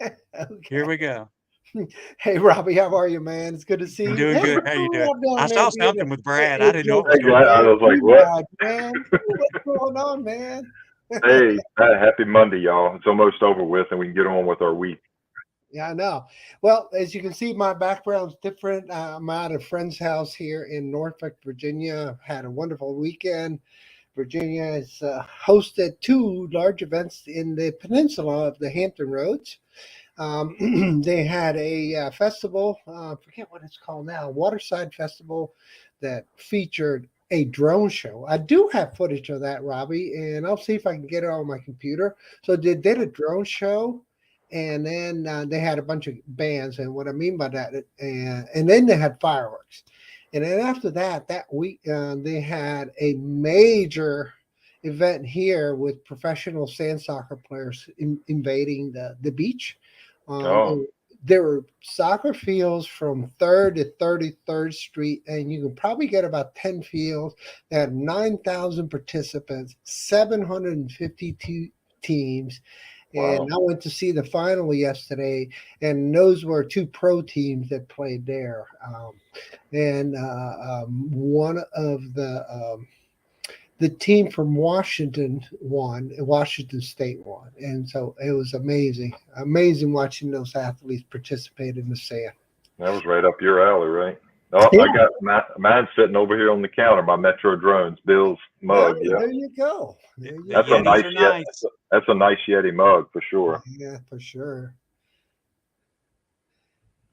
Here Okay. we go. Hey, Robbie, how are you, man? It's good to see I'm you. doing Hey, good. what's How you going doing? on I down there saw being something with Brad. I a didn't know what was going Hey, on. I Joe was like, what? Brad, man? What's going on, man? Hey, happy Monday, y'all. It's almost over with, and we can get on with our week. Yeah, I know. Well, as you can see, my background's different. I'm at a friend's house here in Norfolk, Virginia. I've had a wonderful weekend. Virginia has hosted two large events in the peninsula of the Hampton Roads. They had a festival, I forget what it's called now, Waterside Festival, that featured a drone show. I do have footage of that, Robbie, and I'll see if I can get it on my computer. So they did a drone show, and then they had a bunch of bands. And what I mean by that, and then they had fireworks. And then after that, that week, they had a major event here with professional sand soccer players invading the beach. Oh, There were soccer fields from 3rd to 33rd Street, and you can probably get about 10 fields that had 9,000 participants, 752 teams. And wow. I went to see the final yesterday, and those were two pro teams that played there. And one of the team from Washington won, Washington State won. And so it was amazing, amazing watching those athletes participate in the sand. That was right up your alley, right? Oh, I Yeah, got mine sitting over here on the counter. My Metro Drones, Bill's yeah, mug. Yeah, there you go. There you The that's a go. Yetis nice are yet. nice. That's a nice Yeti mug for sure. Yeah, for sure.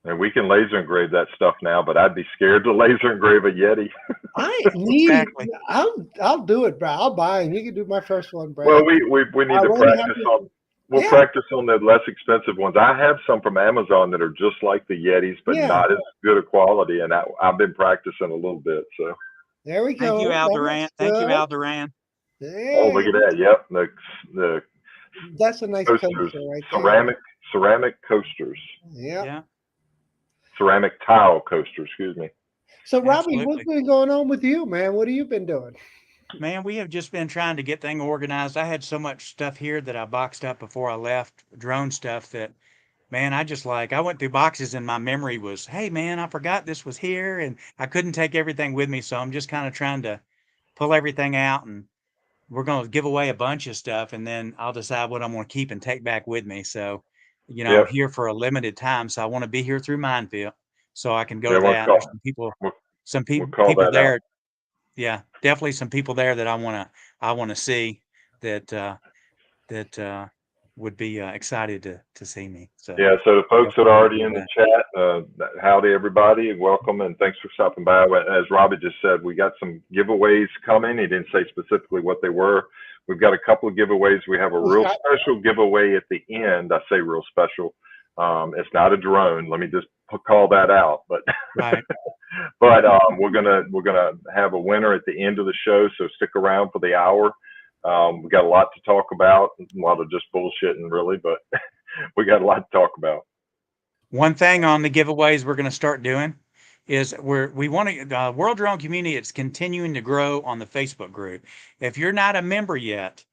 And we can laser engrave that stuff now, but I'd be scared to laser engrave a Yeti. I need, Exactly. I'll do it, Brad. I'll buy it. You can do my first one, Well, Brad. we I need to already have practice it. on. We'll Yeah, practice on the less expensive ones. I have some from Amazon that are just like the Yetis, but yeah. not as good a quality. And I've been practicing a little bit. So, There we Thank you, go. Al Duran. That's Thank you, good. Al Duran. oh, look Hey, at that. Yep, the that's a nice coasters, coaster right there. ceramic coasters, Yeah. Yeah, ceramic tile coasters. Excuse me. So, Robbie, what's absolutely. been going on with you, man? What have you been doing? Man, we have just been trying to get things organized. I had so much stuff here that I boxed up before I left, drone stuff that, man, I went through boxes and my memory was, hey, man, I forgot this was here and I couldn't take everything with me. So I'm just kind of trying to pull everything out and we're going to give away a bunch of stuff and then I'll decide what I'm going to keep and take back with me. So, I'm Yep. here for a limited time. So I want to be here through Minefield so I can go Yeah, to that. And there's some people, we'll, some we'll call people that out. there. Yeah, definitely some people there that I want to see that, that, would be excited to see me. So Yeah, so the folks that definitely are want to already do in the that. chat, howdy everybody, and welcome, and thanks for stopping by. As Robbie just said, we got some giveaways coming. He didn't say specifically what they were. We've got a couple of giveays. We have a Oh, real Scott. special giveaway at the end. I say real special. It's not a drone. Let me just call that out. But Right. but we're gonna have a winner at the end of the show. So stick around for the hour. We got a lot to talk about, a lot of just bullshitting, really, but we got a lot to talk about. One thing on the giveaways we're going to start doing is we want to World Drone Community. It's continuing to grow on the Facebook group. If you're not a member yet,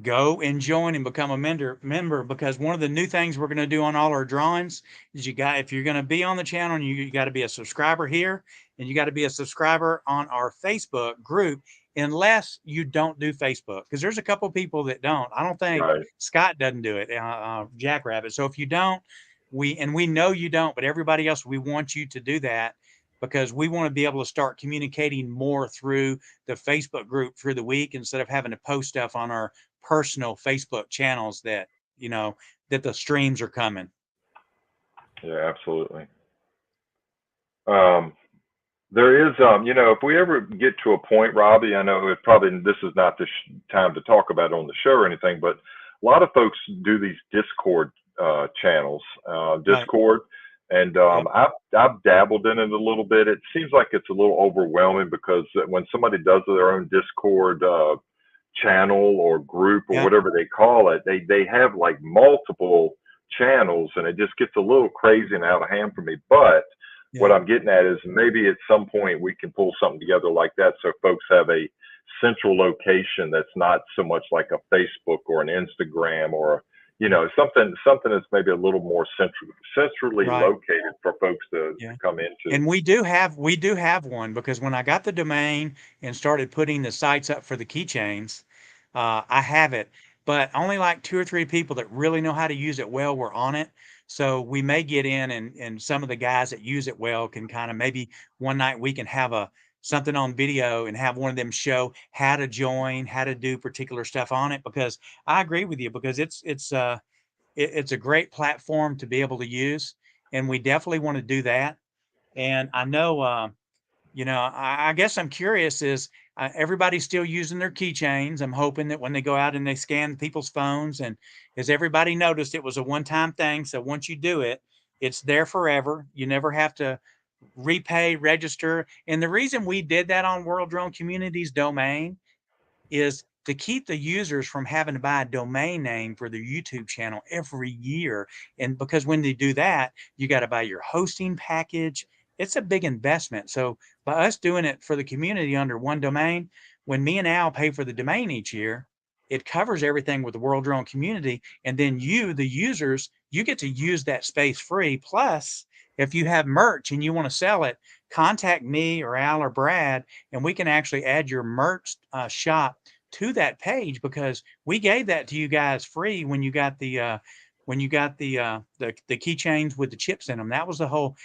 go and join and become a member because one of the new things we're going to do on all our drawings is if you're going to be on the channel and you got to be a subscriber here and you got to be a subscriber on our Facebook group unless you don't do Facebook because there's a couple of people that don't. I don't think Right. Scott doesn't do it, Jackrabbit. So if you don't, we know you don't, but everybody else, we want you to do that because we want to be able to start communicating more through the Facebook group through the week instead of having to post stuff on our personal Facebook channels that the streams are coming. Yeah, absolutely. Um, there is, if we ever get to a point, Robbie, I know this is not the time to talk about it on the show or anything, but a lot of folks do these Discord channels, Right. Discord, and Yep. I've dabbled in it a little bit. It seems like it's a little overwhelming because when somebody does their own Discord channel or group or Yep. whatever they call it, they have like multiple channels, and it just gets a little crazy and out of hand for me. But what Yep. I'm getting at is maybe at some point we can pull something together like that so folks have a central location that's not so much like a Facebook or an Instagram or something that's maybe a little more centrally Right. located for folks to Yeah. come into. And we do have one, because when I got the domain and started putting the sites up for the keychains, I have it, but only like 2 or 3 people that really know how to use it well were on it. So we may get in, and some of the guys that use it well can kind of, maybe one night we can have something on video and have one of them show how to join, how to do particular stuff on it, because I agree with you, because it's a great platform to be able to use, and we definitely want to do that. And I know, I guess I'm curious, is everybody still using their keychains? I'm hoping that when they go out and they scan people's phones, and has everybody noticed it was a one-time thing? So once you do it, it's there forever. You never have to repay, register. And the reason we did that on World Drone Community's domain is to keep the users from having to buy a domain name for their YouTube channel every year. And because when they do that, you got to buy your hosting package. It's a big investment. So by us doing it for the community under one domain, when me and Al pay for the domain each year, it covers everything with the World Drone Community. And then you, the users, you get to use that space free. Plus, if you have merch and you want to sell it, contact me or Al or Brad, and we can actually add your merch shop to that page, because we gave that to you guys free when you got the keychains with the chips in them. That was the whole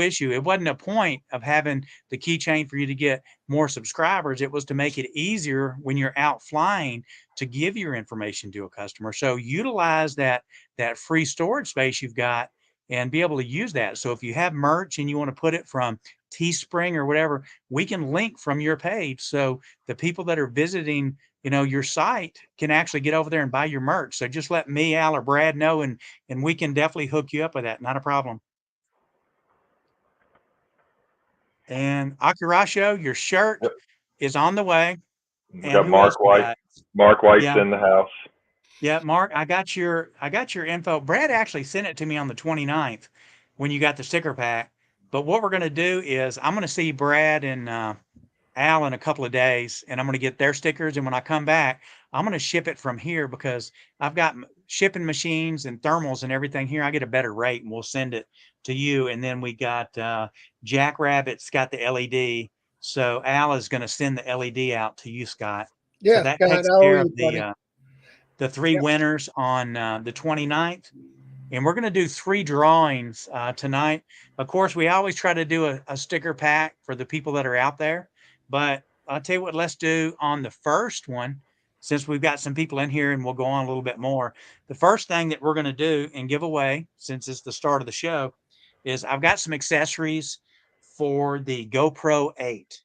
issue. It wasn't a point of having the keychain for you to get more subscribers. It was to make it easier when you're out flying to give your information to a customer. So utilize that free storage space you've got and be able to use that. So if you have merch and you want to put it from Teespring or whatever, we can link from your page. So the people that are visiting, your site can actually get over there and buy your merch. So just let me, Al, or Brad know, and we can definitely hook you up with that. Not a problem. And Akirasho, your shirt Yep. is on the way. We And got who else Mark we White. got? Mark White's Yeah. in the house. Yeah, Mark, I got your info. Brad actually sent it to me on the 29th when you got the sticker pack. But what we're going to do is I'm going to see Brad and Al in a couple of days, and I'm going to get their stickers. And when I come back, I'm going to ship it from here, because I've got shipping machines and thermals and everything here. I get a better rate, and we'll send it to you. And then we got Jackrabbit's got the LED. So Al is going to send the LED out to you, Scott. So Yeah, that Scott, takes how are care you, of buddy? the 3 Yep. winners on the 29th. And we're going to do 3 drawings tonight. Of course, we always try to do a sticker pack for the people that are out there. But I'll tell you what, let's do on the first one, since we've got some people in here and we'll go on a little bit more. The first thing that we're going to do and give away, since it's the start of the show, is I've got some accessories for the GoPro 8,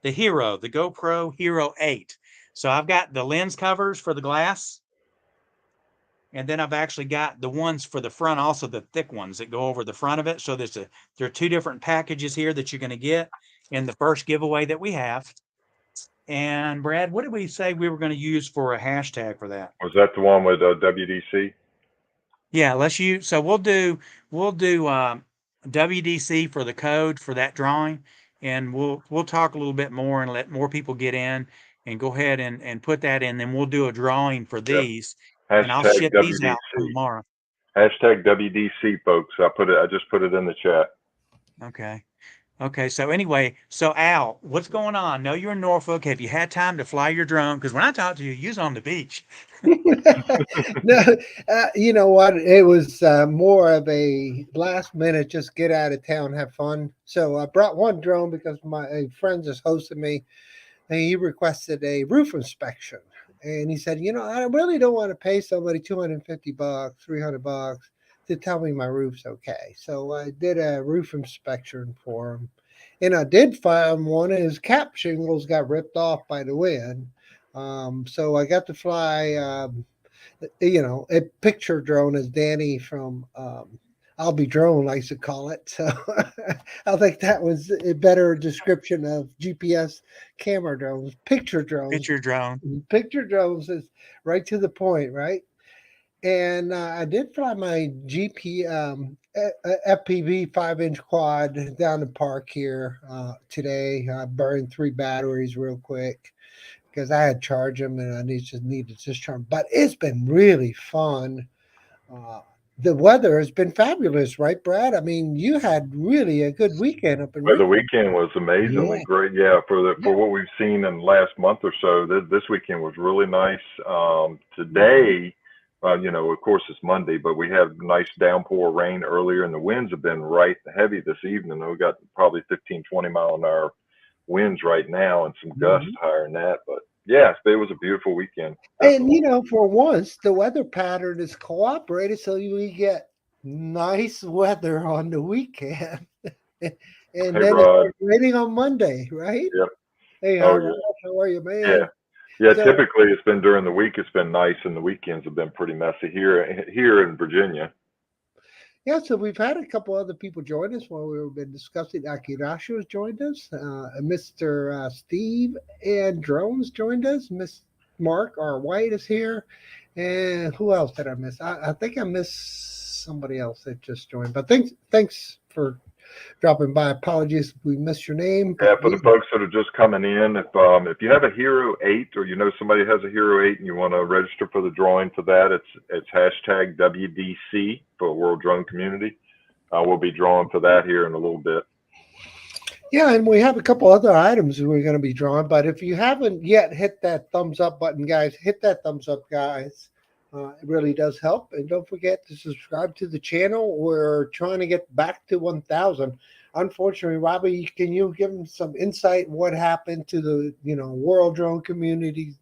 the GoPro Hero 8. So I've got the lens covers for the glass, and then I've actually got the ones for the front, also the thick ones that go over the front of it. So there are 2 different packages here that you're going to get in the first giveaway that we have. And Brad, what did we say we were going to use for a hashtag for that? Was that the one with WDC? Yeah, let's use. So we'll do WDC for the code for that drawing, and we'll talk a little bit more and let more people get in, and go ahead and put that in. Then we'll do a drawing for Yep. these, and I'll Hashtag ship these out WDC. tomorrow. Hashtag WDC, folks. I just put it in the chat. Okay. Okay. So anyway, so Al, what's going on? Know you're in Norfolk. Have you had time to fly your drone? Because when I talked to you, you was on the beach. No, you know what? It was more of a last minute, just get out of town, have fun. So I brought one drone because my friend just hosted me, and he requested a roof inspection. And he said, I really don't want to pay somebody $250, $300 to tell me my roof's okay. So I did a roof inspection for him. And I did find one of his cap shingles got ripped off by the wind. So I got to fly, a picture drone, as Danny from I'll Be Drone likes to call it. So I think that was a better description of GPS camera drones. Picture drones. Picture drone. Picture drones is right to the point, right? And I did fly my FPV 5-inch quad down the park here today. I burned 3 batteries real quick. because I had charged them and I needed to discharge 'em. But it's been really fun. Uh, the weather has been fabulous, right, Brad? I mean, you had really a good weekend up in Well, the Richmond. weekend was amazingly Yeah, great. Yeah, yeah. for what we've seen in the last month or so, this weekend was really nice. Today, you know, of course it's Monday, but we had nice downpour rain earlier, and the winds have been right heavy this evening. We got probably 15, 20 mile an hour winds right now, and some gusts Mhm. higher than that. But yes, it was a beautiful weekend, And definitely. for once, the weather pattern is cooperated, so we get nice weather on the weekend, and Hey, then it Rod. starts raining on Monday, right? Yep. Hey, Oh, how yeah. how are you, Yeah. man? Yeah, So typically it's been during the week it's been nice and the weekends have been pretty messy here in Virginia. yeah, so we've had a couple other people join us while we've been discussing. Akirashu has joined us, Mr. Steve and Drones joined us. Miss Mark R. White is here, and who else did I miss? I think I missed somebody else that just joined. But thanks for dropping by. Apologies if we missed your name, Yeah, but for the folks that are just coming in, if you have a Hero 8 or you know somebody has a Hero 8 and you want to register for the drawing for that, it's hashtag WDC for World Drone Community. We'll be drawing for that here in a little bit. yeah, and we have a couple other items we're going to be drawing. But if you haven't yet hit that thumbs up button, guys, hit that thumbs up, guys. It really does help. And don't forget to subscribe to the channel. We're trying to get back to 1,000. Unfortunately, Robbie, can you give them some insight what happened to the World Drone Community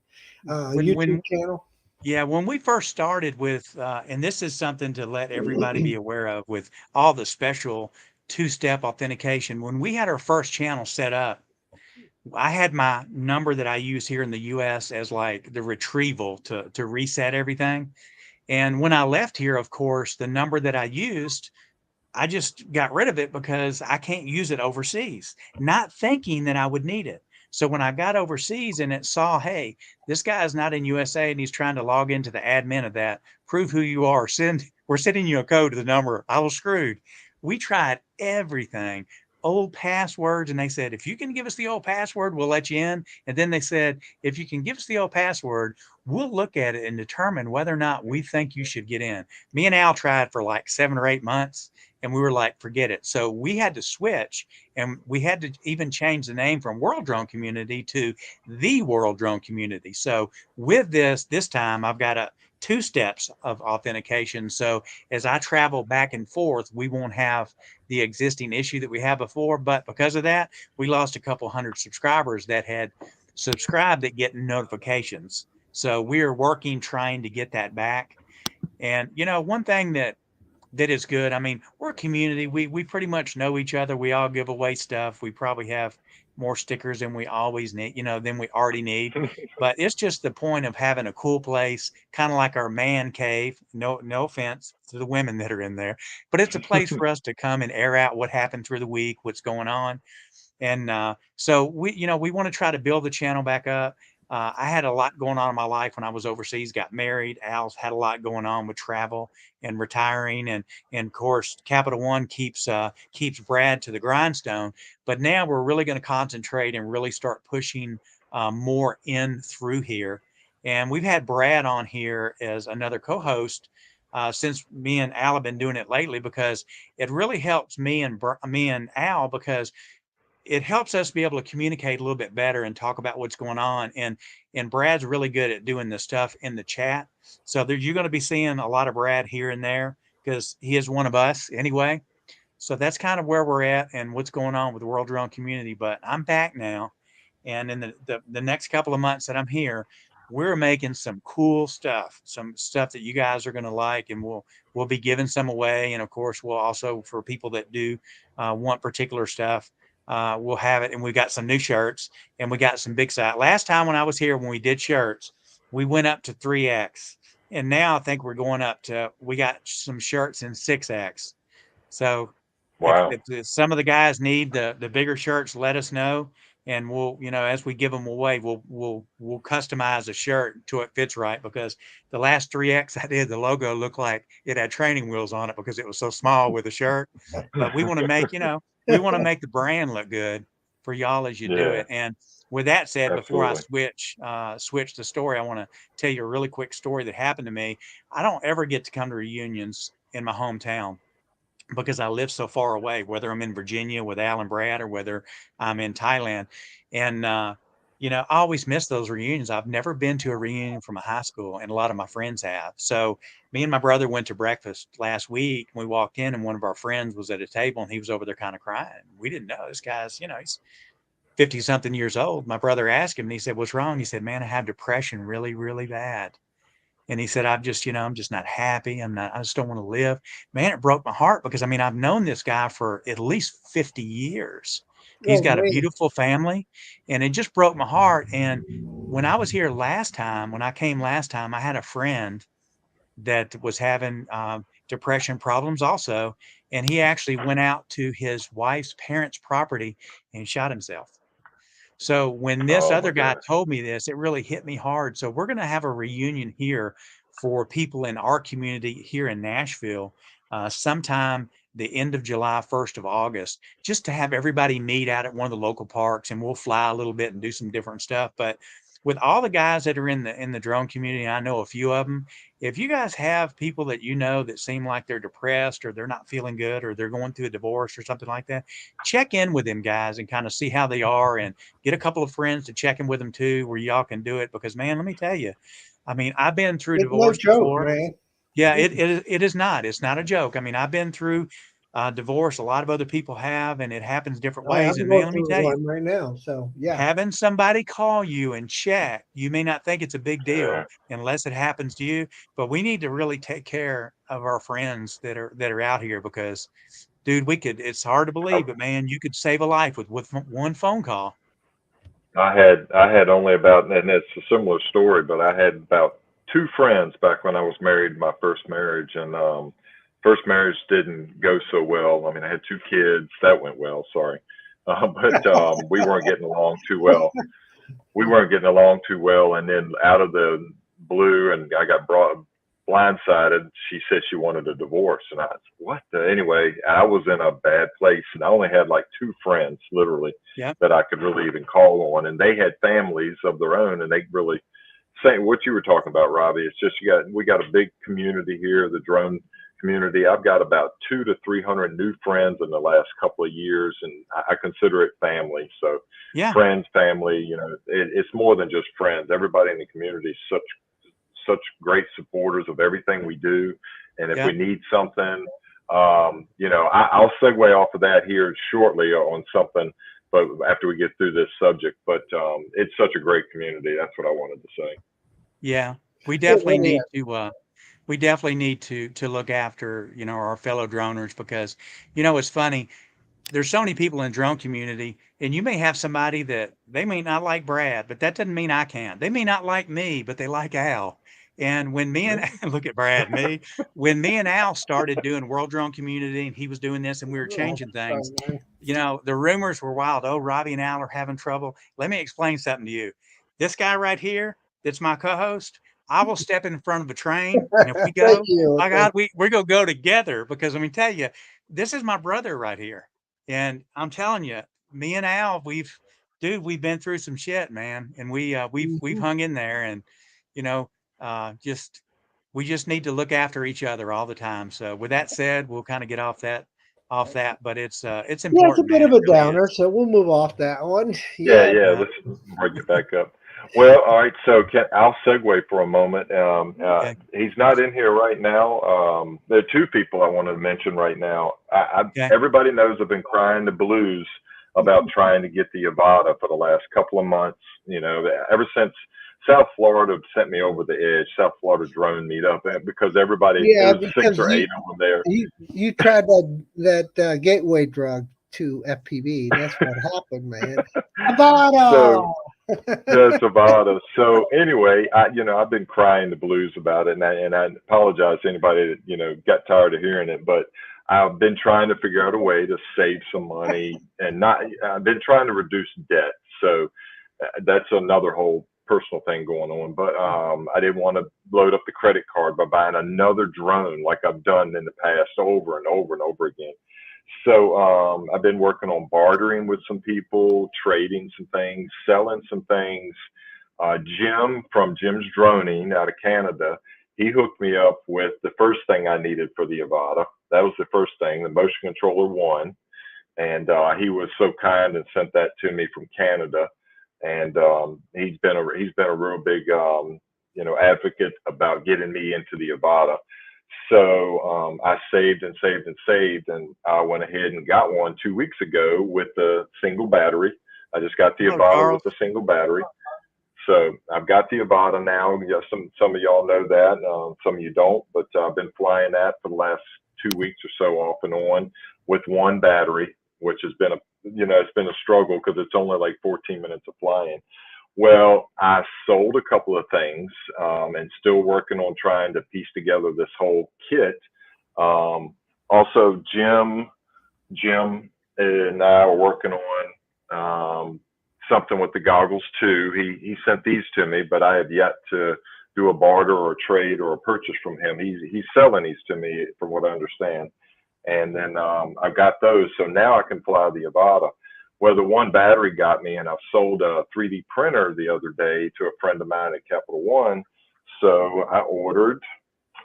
YouTube When channel? Yeah, when we first started with, and this is something to let everybody be aware of with all the special two-step authentication. When we had our first channel set up, I had my number that I use here in the US as like the retrieval to reset everything. And when I left here, of course, the number that I used, I just got rid of it because I can't use it overseas, not thinking that I would need it. So when I got overseas and it saw, hey, this guy is not in USA and he's trying to log into the admin of that, prove who you are, we're sending you a code to the number. I was screwed. We tried everything, old passwords, and they said, if you can give us the old password, we'll let you in. And then they said, if you can give us the old password, we'll look at it and determine whether or not we think you should get in. Me and Al tried for like 7 or 8 months and we were like, forget it. So we had to switch and we had to even change the name from World Drone Community to the World Drone Community. So with this time I've got 2 steps of authentication. So as I travel back and forth, we won't have the existing issue that we had before. But because of that, we lost a couple hundred subscribers that had subscribed that get notifications. So we are working trying to get that back. And one thing that is good. I mean, we're a community. We pretty much know each other. We all give away stuff. We probably have more stickers than we always need, than we already need. But it's just the point of having a cool place, kind of like our man cave. No offense to the women that are in there, but it's a place for us to come and air out what happened through the week, what's going on. And so we want to try to build the channel back up. I had a lot going on in my life when I was overseas, got married. Al's had a lot going on with travel and retiring. And of course, Capital One keeps Brad to the grindstone. But now we're really going to concentrate and really start pushing more in through here. And we've had Brad on here as another co-host since me and Al have been doing it lately because it really helps me and Al because it helps us be able to communicate a little bit better and talk about what's going on. And Brad's really good at doing the stuff in the chat. So you're going to be seeing a lot of Brad here and there because he is one of us anyway. So that's kind of where we're at and what's going on with the World Drone Community. But I'm back now, and in the next couple of months that I'm here, we're making some cool stuff, some stuff that you guys are going to like, and we'll be giving some away. And of course, we'll also for people that do want particular stuff, we'll have it. And we got some new shirts, and we got some big size. Last time when I was here, when we did shirts, we went up to 3X, and now I think we're going up to. We got some shirts in 6X. So Wow. if some of the guys need the bigger shirts, let us know, and we'll as we give them away, we'll customize a shirt until it fits right. Because the last 3X I did, the logo looked like it had training wheels on it because it was so small with the shirt. But we want to make we want to make the brand look good. for y'all as you do Yeah, it. And with that said, before I absolutely. switch the story, I want to tell you a really quick story that happened to me. I don't ever get to come to reunions in my hometown because I live so far away, whether I'm in Virginia with Al and Brad or whether I'm in Thailand. And, I always miss those reunions. I've never been to a reunion from a high school, and a lot of my friends have. So me and my brother went to breakfast last week. And we walked in, and one of our friends was at a table, and he was over there kind of crying. We didn't know this guy's, he's 50 something years old. My brother asked him, and he said, "What's wrong?" He said, "Man, I have depression really, really bad." And he said, I'm just not happy. I just don't want to live. Man, it broke my heart because I've known this guy for at least 50 years. He's Oh got a man. beautiful family, and it just broke my heart. And when I was here last time, when I came last time, I had a friend that was having depression problems also. And he actually went out to his wife's parents' property and shot himself. So when this Oh other my guy gosh. told me this, it really hit me hard. So we're going to have a reunion here for people in our community here in Nashville, sometime the end of July, 1st of August, just to have everybody meet out at one of the local parks, and we'll fly a little bit and do some different stuff. But with all the guys that are in the drone community, I know a few of them. If you guys have people that that seem like they're depressed or they're not feeling good or they're going through a divorce or something like that, check in with them guys and kind of see how they are, and get a couple of friends to check in with them too, where y'all can do it. Because man, let me tell you, I've been through It's no divorce joke, before. man. Yeah, it is not. It's not a joke. I've been through divorce. A lot of other people have, and it happens different ways. I'm And man, going let me through tell you, one right now. So yeah. having somebody call you and check, you may not think it's a big Yeah. deal unless it happens to you, but we need to really take care of our friends that are out here because, dude, it's hard to believe, but man, you could save a life with one phone call. I had only about, and it's a similar story, but I had about two friends back when I was married, my first marriage, and first marriage didn't go so well. I mean, I had two kids, that went well, sorry, but we weren't getting along too well. We weren't getting along too well, and then out of the blue, and I got brought blindsided. She said she wanted a divorce, and I said, what the? Anyway, I was in a bad place, and I only had like two friends, literally, Yep. that I could really even call on, and they had families of their own, and they really saying what you were talking about, Robbie. It's just we got a big community here, the drone community. I've got about 200 to 300 new friends in the last couple of years, and I consider it family. So Yeah. friends, family, it's more than just friends. Everybody in the community is such great supporters of everything we do. And if we Yep. need something, I'll segue off of that here shortly on something, but after we get through this subject. But it's such a great community. That's what I wanted to say. Yeah. We It definitely really need is. to look after, our fellow droners because, it's funny. There's so many people in the drone community, and you may have somebody that they may not like Brad, but that doesn't mean I can't. They may not like me, but they like Al. And when me and Yeah. look at Brad, me, when me and Al started doing World Drone Community and he was doing this and we were Oh, changing sorry, things, man. the rumors were wild. Oh, Robbie and Al are having trouble. Let me explain something to you. This guy right here, that's my co-host, I will step in front of a train, and if we Thank go, you. my God, we're gonna go together because let me tell you, this is my brother right here. And I'm telling you, me and Al, we've been through some shit, man, and we've Mhm. hung in there, and you know, just we just need to look after each other all the time. So with that said, we'll kind of get off that, but it's Yeah, it's a important, bit man. of It a really downer, is. so we'll move off that one. Yeah, Yeah. yeah. Yeah. Let's bring it back up. Well, all right. So I'll segue for a moment. Okay. He's not in here right now. There are two people I wanted to mention right now. Okay. Everybody knows I've been crying the blues about trying to get the Avata for the last couple of months. Ever since South Florida sent me over the edge, South Florida drone meetup, because it Yeah, was six because or eight of them there. you tried that gateway drug to FPV. That's what happened, man. So Avada. the Savada. So anyway, I've been crying the blues about it, and I apologize to anybody that got tired of hearing it, but I've been trying to figure out a way to save some money and not. I've been trying to reduce debt, so that's another whole personal thing going on. But I didn't want to load up the credit card by buying another drone like I've done in the past over and over and over again. So I've been working on bartering with some people, trading some things, selling some things. Jim from Jim's Droning out of Canada, he hooked me up with the first thing I needed for the Avata. That was the first thing, the motion controller one. And he was so kind and sent that to me from Canada. And he's been a real big advocate about getting me into the Avata. So I saved and saved and saved, and I went ahead and got one 2 weeks ago with the single battery. I just got the Oh, Avata Charles. with the single battery. So I've got the Avata now. Some of y'all know that, some of you don't, but I've been flying that for the last 2 weeks or so, off and on, with one battery, which has been it's been a struggle because it's only like 14 minutes of flying. Well, I sold a couple of things, and still working on trying to piece together this whole kit. Also, Jim and I are working on something with the goggles too. He sent these to me, but I have yet to do a barter or a trade or a purchase from him. He's selling these to me, from what I understand. And then I've got those, so now I can fly the Avata. Well, the one battery got me, and I sold a 3D printer the other day to a friend of mine at Capital One. So I ordered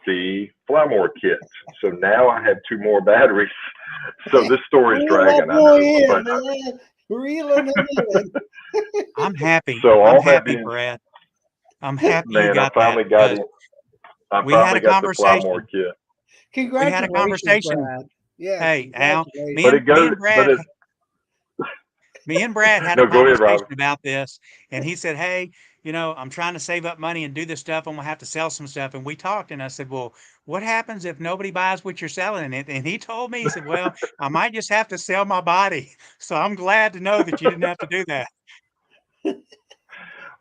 the Flymore kit. So now I have 2 more batteries. So this story's dragging, I know. But Reeling it in. I'm happy. So all I'm that happy, being, Brad. I'm happy you man, I got finally that got because it. I we had finally a got the Flymore conversation. kit. We had a Congratulations, conversation. Brad. Yeah, Hey, Al, congratulations. But it goes, but it's, me and Brad had no, a go ahead, conversation Rob. about this, and he said, "Hey, I'm trying to save up money and do this stuff. I'm gonna have to sell some stuff." And we talked, and I said, "Well, what happens if nobody buys what you're selling?" And he told me, he said, "Well, I might just have to sell my body." So I'm glad to know that you didn't have to do that.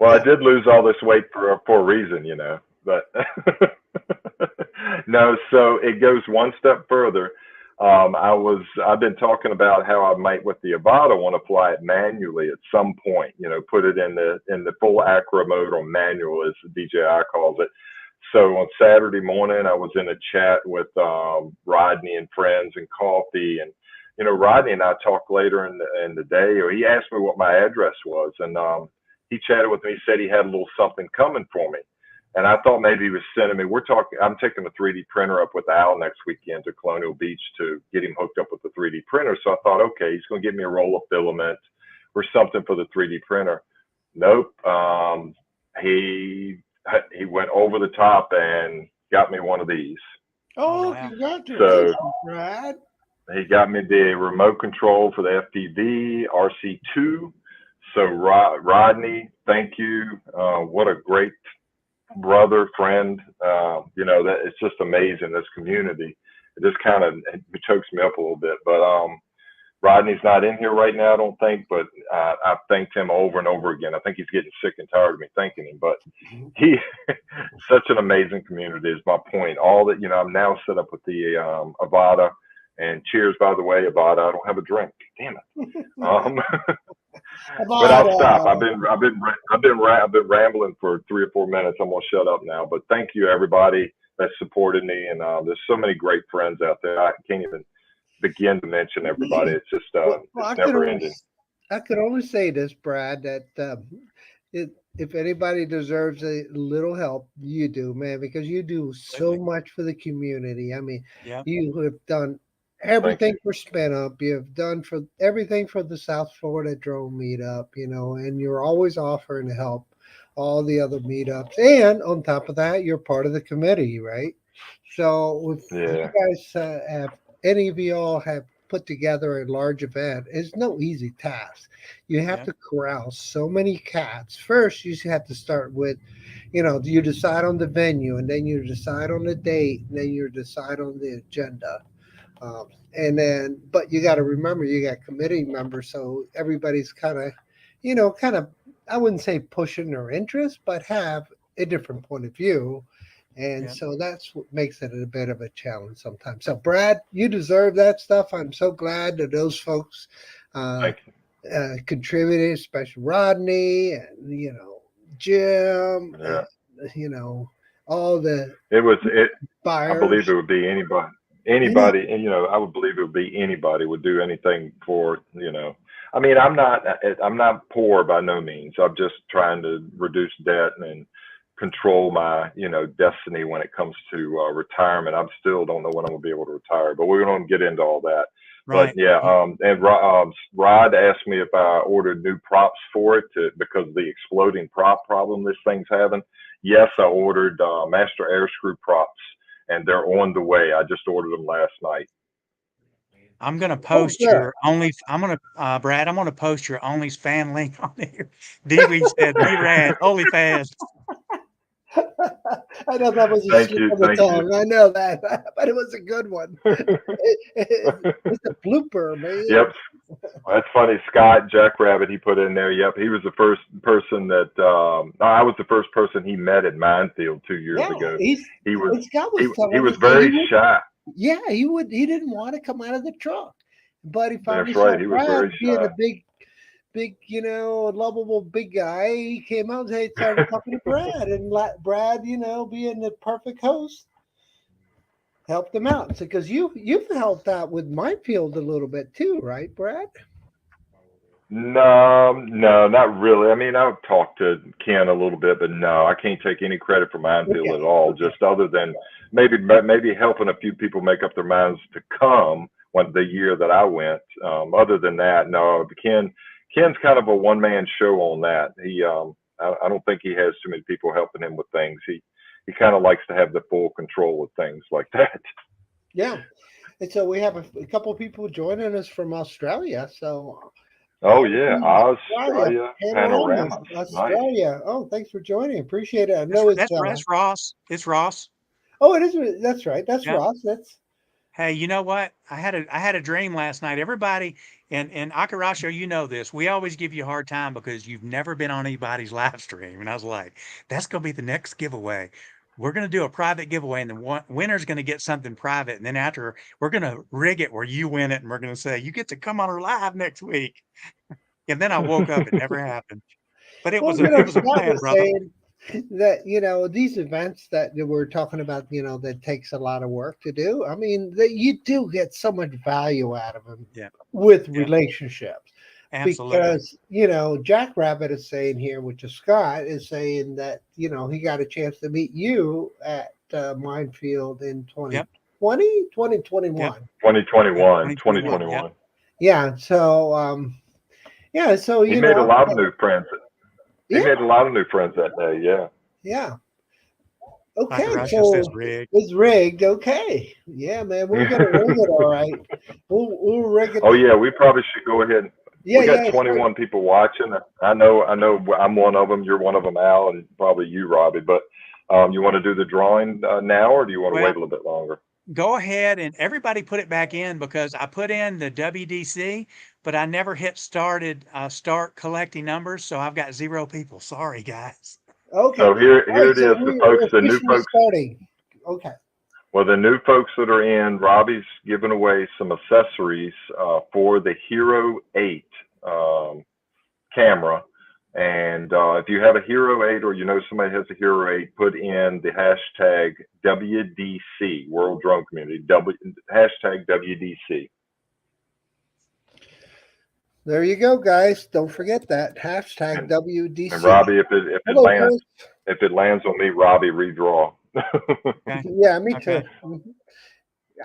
Well, I Yeah. did lose all this weight for a reason, but no, so it goes one step further. I've been talking about how I might, with the Avata, want to fly it manually at some point, put it in the full acro mode, or manual, as DJI calls it. So on Saturday morning, I was in a chat with Rodney and friends and coffee, and Rodney and I talked later in the day, or he asked me what my address was, and he chatted with me, said he had a little something coming for me. And I thought maybe he was sending me, I'm taking a 3D printer up with Al next weekend to Colonial Beach to get him hooked up with the 3D printer. So I thought, okay, he's going to give me a roll of filament or something for the 3D printer. Nope. He went over the top and got me one of these. Oh, wow. congratulations, Brad. He got me the remote control for the FPV RC2. So Rodney, thank you. What a great brother, friend. That it's just amazing, this community. It just kind of chokes me up a little bit. But Rodney's not in here right now, I don't think, but I've thanked him over and over again. I think he's getting sick and tired of me thanking him, but he such an amazing community is my point. All that, I'm now set up with the Avata, and cheers, by the way, Avata. I don't have a drink. Damn it. But I'll stop. I've been rambling for 3 or 4 minutes. I'm gonna shut up now. But thank you, everybody that supported me, and there's so many great friends out there. I can't even begin to mention everybody. It's just it's never ending. I could only say this, Brad, that if anybody deserves a little help, you do, man, because you do so much for the community. I mean, Yeah. you have done everything for Spin Up. You have done for everything for the South Florida Drone Meetup, and you're always offering to help all the other meetups. And on top of that, you're part of the committee, right? So if you guys have, any of y'all have put together a large event, it's no easy task. You have to corral so many cats. First, you have to start with, you decide on the venue, and then you decide on the date, and then you decide on the agenda. But you got to remember, you got committee members, so everybody's kind of, I wouldn't say pushing their interest, but have a different point of view. And so that's what makes it a bit of a challenge sometimes. So, Brad, you deserve that stuff. I'm so glad that those folks contributed, especially Rodney and, Jim, and, all the I believe it would be anybody. Yeah. Anybody, and I would believe it would be anybody would do anything for. I mean, I'm not poor by no means. I'm just trying to reduce debt and control my destiny when it comes to retirement. I still don't know when I'm gonna be able to retire, but we're gonna get into all that. But Right. yeah, and Rod asked me if I ordered new props for it because of the exploding prop problem this thing's having. Yes, I ordered master air screw props, and they're on the way. I just ordered them last night. I'm gonna Oh, post good. your only. I'm gonna Brad. I'm gonna post your Only's fan link on here. D said D Rad OnlyFans. I know that was a Thank slip you, of the thank you. tongue. I know that, but it was a good one. It's a blooper, man. Yep. That's funny. Scott Jackrabbit, he put in there. Yep, he was the first person that I was the first person he met at Minefield 2 years Yeah, ago. he's He was and Scott he was he telling was us that very shy. yeah, he didn't want to come out of the truck, but he finally That's right. saw He was Brad very being shy. a big, lovable big guy. He came out and they started talking to Brad, and Brad, being the perfect host, helped him out. So, because you've helped out with my field a little bit too, right, Brad? No, no, not really. I mean, I've talked to Ken a little bit, but no, I can't take any credit for Minefield Okay, at all. okay, Just other than maybe helping a few people make up their minds to come when the year that I went. Other than that, no. Ken's kind of a one man show on that. I don't think he has too many people helping him with things. He kind of likes to have the full control of things like that. yeah. And so we have a couple of people joining us from Australia. So Oh yeah, Australia, Australia Panorama, panorama, nice. Australia. Oh, thanks for joining. Appreciate it. I That's know it's that's Ross. It's Ross. oh, it is. That's right. That's Yeah. Ross. That's Hey, you know what? I had a dream last night. Everybody and Akirasho, you know this. We always give you a hard time because you've never been on anybody's live stream. And I was like, that's gonna be the next giveaway. We're gonna do a private giveaway, and the winner's gonna get something private. And then after, we're gonna rig it where you win it, and we're gonna say you get to come on our live next week. And then I woke up, it never happened. But it well, was a Scott plan, was brother. saying that these events that we're talking about, that takes a lot of work to do. I mean, that you do get so much value out of them Yeah, with yeah, relationships. absolutely. Because Jack Rabbit is saying here, which is Scott, is saying that he got a chance to meet you at Minefield in Yep, 2020, yep, 2021. 2021, 2021. Yep. 2021. Yeah, so so He made a lot of new friends. He made a yeah, lot of new friends that day. Yeah. yeah. Okay, Akirasho says so rig. it's rigged. Okay, yeah, man, we're gonna rig it all right. We'll rig it. Oh yeah, we probably should go ahead. Yeah, We got yeah. Start. 21 people watching. I know. I'm one of them. You're one of them, Al, and probably you, Robbie. But you want to do the drawing now, or do you want to wait Well, a little bit longer? go ahead and everybody put it back in because I put in the WDC, but I never hit start collecting numbers, so I've got 0 people. Sorry, guys. Okay, So here, all here right. it So is. we're The new officially folks. starting. Okay. Well, the new folks that are in, Robbie's giving away some accessories for the Hero 8 camera. And if you have a Hero 8 or you know somebody has a Hero 8, put in the hashtag WDC, World Drone Community, hashtag WDC. There you go, guys. Don't forget that hashtag And, and WDC. Robbie, if Hello, Chris. it lands on me, Robbie, redraw. Okay. Yeah, me too. Okay. Mhm.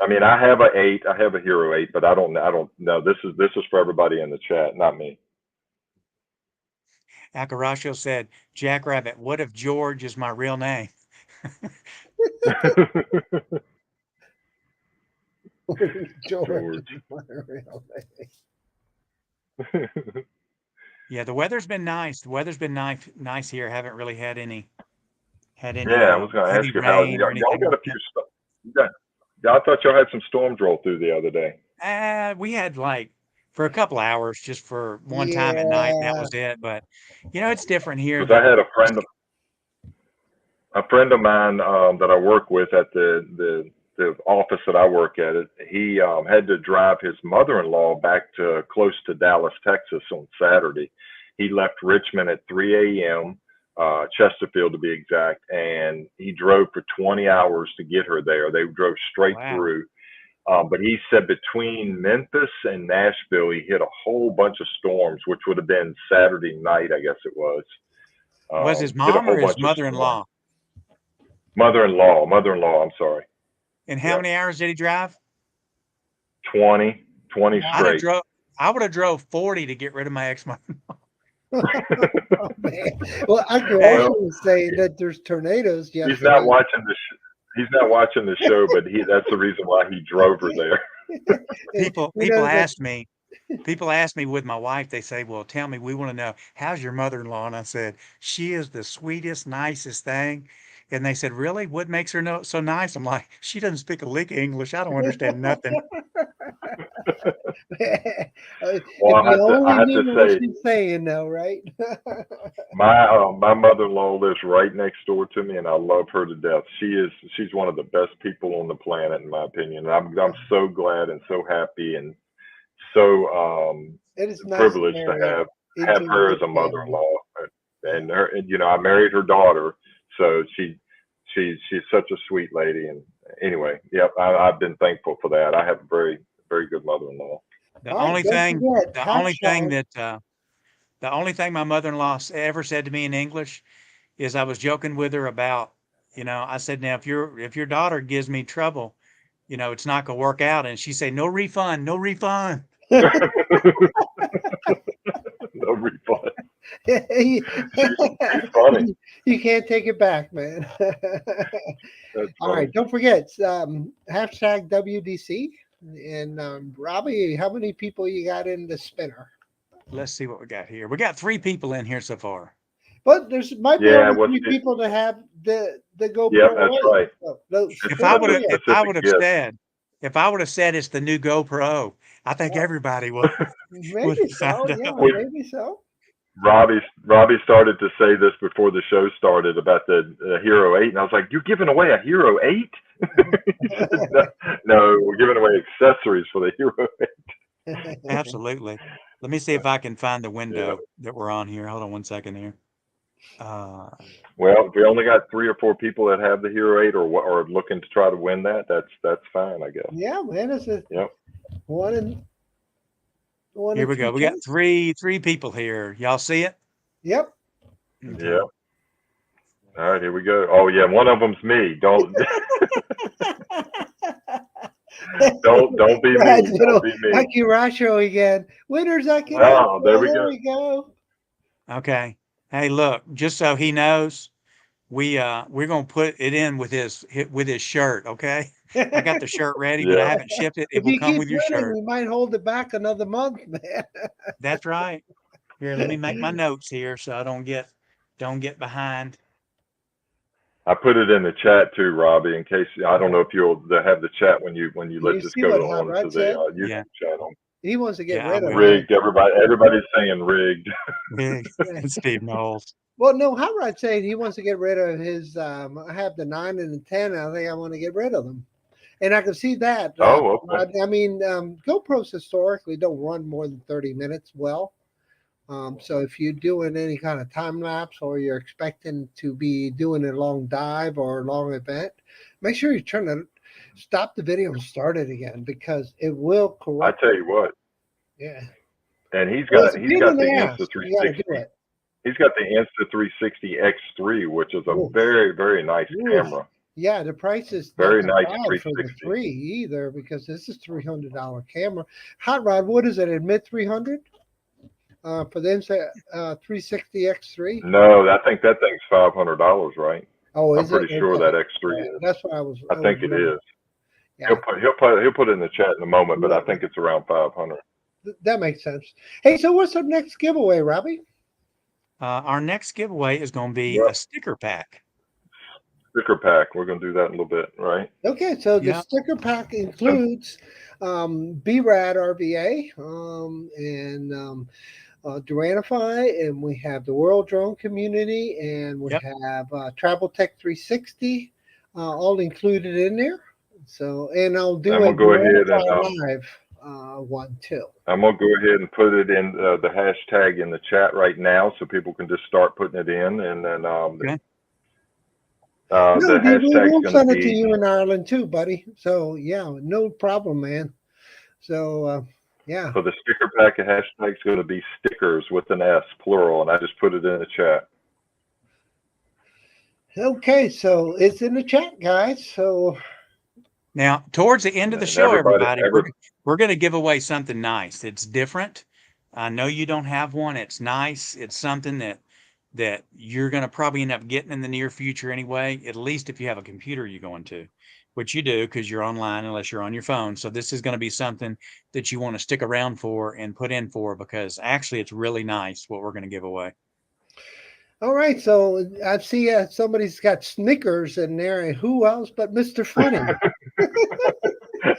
I mean, I have a 8, I have a Hero 8, but I don't know. This is for everybody in the chat, not me. Acaraccio said, Jackrabbit, what if George is my real name? George. George. Yeah, the weather's been nice. The weather's been nice here. Haven't really had any Yeah, I was going to heavy ask you how rain or y'all anything got a like few that. stuff. Yeah, I thought y'all had some storms roll through the other day. We had like for a couple hours just for one time at night, and that Yeah. was it. But it's different here. Because I had a friend of mine that I work with at the office that I work at. He had to drive his mother-in-law back to close to Dallas, Texas on Saturday. He left Richmond at 3 a.m. Chesterfield to be exact, and he drove for 20 hours to get her there. They drove straight Wow. through. But he said between Memphis and Nashville, he hit a whole bunch of storms, which would have been Saturday night, I guess it was. Was his Hit a mom whole or his bunch of storms. mother-in-law? Mother-in-law, I'm sorry. And how many hours did he drive? 20 straight. I would have drove 40 to get rid of my ex-mother. Oh, man. Well, Uncle also was saying that there's tornadoes yesterday. He's not watching the show, but that's the reason why he drove her there. People ask me with my wife, they say, well, tell me, we want to know, how's your mother-in-law? And I said, she is the sweetest, nicest thing. And they said, really? What makes her so nice? I'm like, she doesn't speak a lick of English. I don't understand nothing. Well, I have to say, what she's saying though, right? my mother-in-law lives right next door to me, and I love her to death. She's one of the best people on the planet, in my opinion. And I'm so glad and so happy and so it is privileged to have her as a mother-in-law. And her, and I married her daughter, so she's such a sweet lady. And anyway, yep, I've been thankful for that. I have a very, very good mother-in-law. The only thing my mother-in-law ever said to me in English is, I was joking with her about, I said, now if your daughter gives me trouble, it's not gonna work out. And she said, no refund, no refund. No refund. She's funny. You can't take it back, man. All right, don't forget hashtag WDC. And Robbie, how many people you got in the spinner? Let's see what we got here. We got 3 people in here so far. But might be only 3 people to have the GoPro. Yeah, that's right. If I would have said it's the new GoPro, I think everybody would. Maybe so. Yeah, maybe so. Robbie started to say this before the show started about the Hero 8, and I was like, "You're giving away a Hero 8?" No, we're giving away accessories for the Hero 8. Absolutely. Let me see if I can find the window that we're on here. Hold on one second here. Well, if we only got 3 or 4 people that have the Hero 8 or looking to try to win that, that's fine, I guess. Yeah, man, it's a one. Here we go. We got three people here. Y'all see it? Yep. Okay. Yep. All right, here we go. Oh yeah, one of them's me. Don't be me. Don't be me. Aki Rasho again. Winners, Aki. Oh, there we go. Okay. Hey, look, just so he knows, we're gonna put it in with his shirt. Okay. I got the shirt ready, but I haven't shipped it. It will come with your shirt. We might hold it back another month, man. That's right. Here, let me make my notes here so I don't get behind. I put it in the chat too, Robbie, in case I don't know if you'll have the chat when you let this go on to the YouTube channel. He wants to get rid of rigged. Everybody's saying rigged. Rigged. Steve Knowles. Well, no, Hot Rod saying he wants to get rid of his. I have the 9 and the 10. I think I want to get rid of them. And I can see that. Okay. I mean, GoPros historically don't run more than 30 minutes well. So if you're doing any kind of time lapse or you're expecting to be doing a long dive or a long event, make sure you stop the video and start it again, because it will corrupt. I tell you what. Yeah. And he's got the Insta360. He's got the Insta360 X3, which is a very, very nice camera. Yeah, the price is very nice for the 3 either, because this is $300 camera. Hot Rod, what is it? Admit 300 for the Insta360 X3? No, I think that thing's $500, right? Oh, I'm pretty sure that X3 is. That's what I think it is. Yeah. He'll put it in the chat in a moment, but I think it's around 500. That makes sense. Hey, so what's our next giveaway, Robbie? Our next giveaway is going to be a sticker pack. Sticker pack. We're going to do that in a little bit, right? Okay, so the sticker pack includes BRAD RVA and Duranify, and we have the World Drone Community, and we have Travel Tech 360, all included in there. So, and I'll do a live one too. I'm gonna go ahead and put it in the hashtag in the chat right now, so people can just start putting it in, and then No, The dude, we hashtag's will going to send it to be, you in Ireland too, buddy. So yeah, no problem, man. So yeah. for the sticker pack, the hashtag's going to be stickers with an S, plural, and I just put it in the chat. Okay, so it's in the chat, guys. So Now, towards the end of the And show, everybody, everybody, we're going to give away something nice. It's different. I know you don't have one. It's nice. It's something that you're going to probably end up getting in the near future anyway, at least if you have a computer you're going to, which you do because you're online unless you're on your phone. So this is going to be something that you want to stick around for and put in for, because actually it's really nice what we're going to give away. all right, so I see somebody's got Snickers in there, and who else but Mr. Funny?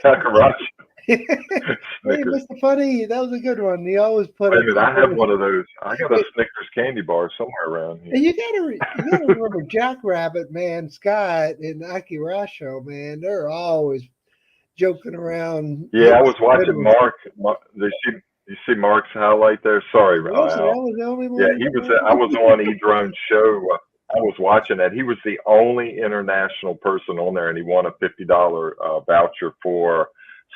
Garage Hey, Snickers. Mr. Funny, that was a good one. He always put Wait a it. minute, I have one of those. I got a Snickers candy bar somewhere around here. And you gotta remember Jackrabbit, man, Scott and Aki Rasho, man. They're always joking around. Yeah, I was watching Mark. You see Mark's highlight there? Sorry, Was that Al. was the only Yeah, one? he was. I was on eDrone's show. I was watching that. He was the only international person on there, and he won a $50 voucher for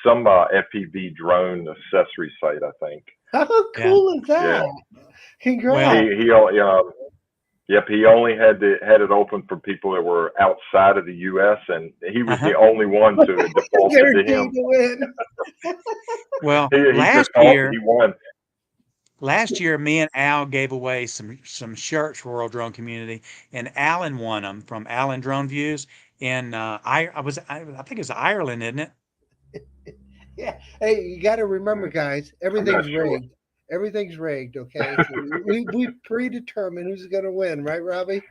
some FPV drone accessory site, I think. How cool is that? Yeah. Congrats. Yep, he only had it open for people that were outside of the U.S., and he was the only one to default to him. To win. Well, He won. Last year, me and Al gave away some shirts for World Drone Community, and Alan won them from Alan Drone Views. And I think it's Ireland, isn't it? Yeah. Hey, you got to remember, guys. Everything's rigged. Everything's rigged. Okay. So we predetermine who's going to win, right, Robbie?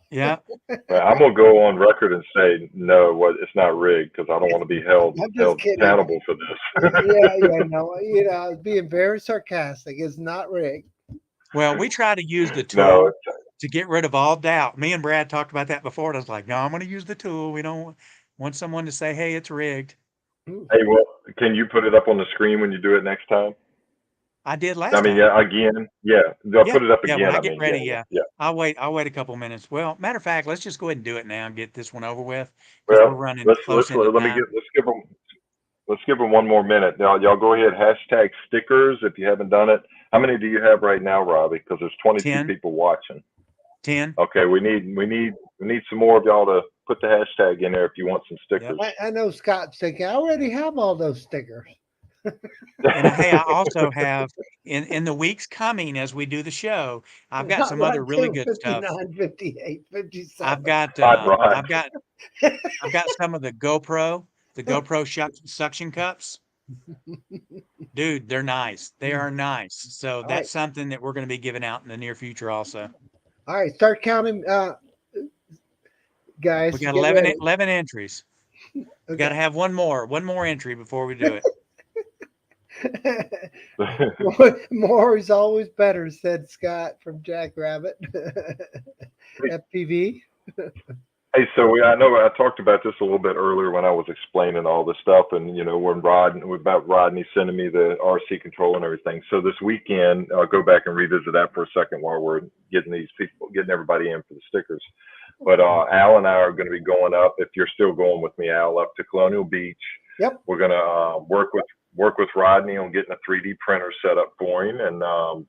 Yeah. I'm gonna go on record and say no. It's not rigged, because I don't want to be held accountable for this. No. You know, I was being very sarcastic. It's not rigged. Well, we try to use the tool to get rid of all doubt. Me and Brad talked about that before. And I was like, no, I'm going to use the tool. We don't want someone to say, hey, it's rigged. Hey, well, can you put it up on the screen when you do it next time? I did last time. Again. Yeah. I'll put it up again. When I get ready, yeah. I'll wait a couple minutes. Well, matter of fact, let's just go ahead and do it now and get this one over with. Well, we're running close into time. Let's give them one more minute. Now, y'all go ahead, hashtag stickers if you haven't done it. How many do you have right now, Robbie? Because there's 22 10. people watching. 10. Okay, we need some more of y'all to put the hashtag in there if you want some stickers. Yep. I know Scott's thinking, I already have all those stickers. And hey, I also have in the weeks coming as we do the show, I've got some other really good 59, stuff. 58, 57. I've got some of the GoPro suction cups. Dude, they're nice. They are nice. So that's something that we're going to be giving out in the near future also. All right, start counting, guys. We got 11 entries. We got to have one more entry before we do it. More is always better, said Scott from Jackrabbit. FPV. Hey, so I know I talked about this a little bit earlier when I was explaining all this stuff, and when Rodney sending me the RC control and everything. So this weekend, I'll go back and revisit that for a second while we're getting everybody in for the stickers. But Al and I are going to be going up, if you're still going with me, Al, up to Colonial Beach. Yep. We're going to work with Rodney on getting a 3D printer set up for him, and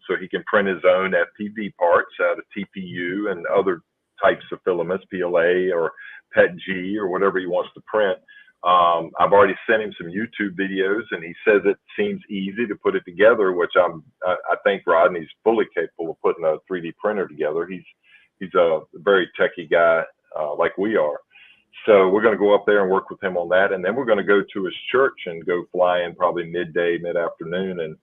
so he can print his own FPV parts out of TPU and other types of filaments, PLA or PETG or whatever he wants to print. I've already sent him some YouTube videos, and he says it seems easy to put it together, which I think Rodney's fully capable of putting a 3D printer together. He's a very techie guy like we are. So we're going to go up there and work with him on that. And then we're going to go to his church and go fly in probably mid-afternoon and